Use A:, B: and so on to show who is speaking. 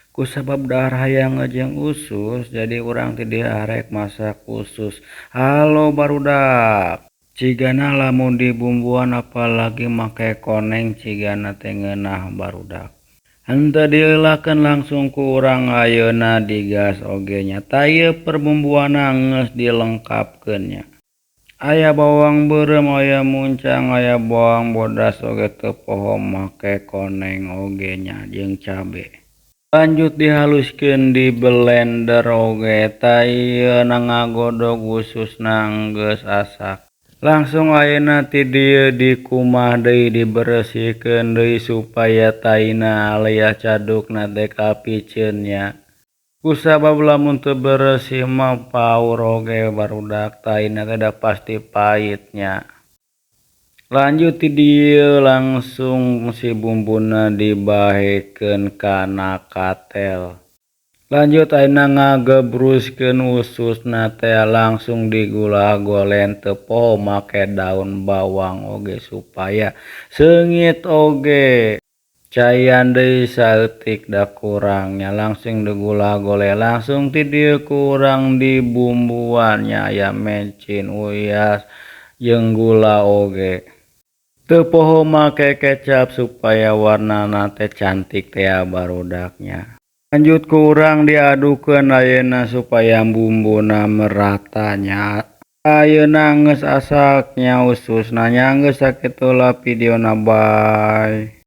A: Kusabab dahar hayang ngejeng usus, jadi urang ti dieu arek masak usus. Halo barudak. Cigana lamun dibumbuan apalagi make koneng cigana teh ngeunah barudak. Henteu diheulakeun langsung ku urang ayeuna digas oge nya. Tah ieu perbumbuanna geus dilengkapkeun nya. Aya bawang beureum, aya muncang, aya bawang bodas oge teu poho make koneng oge nya jeung cabe. Lanjut dihaluskeun di blender oge, tah ieu ngagodog ususna geus asak. Langsung ayeuna ti dieu dikumah deui diberesihkeun deui supaya taina alias cadukna teh kapiceun nya. Kusabab lamun teu beresih mah paur oge barudak, taina teh da pasti pait nya. Lanjut ti dieu langsung si bumbuna dibahekeun kana katel. Lanjut ayeuna ngagebruskeun ususna teh langsung digula-golen teu poho make daun bawang oge supaya seungit oge. Cayan deui saeutik da kurangnya langsung digula-gole. Langsung ti dieu ku urang dibumbuan nya aya mecin, uyas, jeung gula oge. Teu poho make kecap supaya warnana teh cantik teh barudaknya. Lanjut ku urang diadukeun ayeuna supaya bumbuna merata nya. Ayeuna geus asak nya ususna nya geus sakitu lah videona, bye.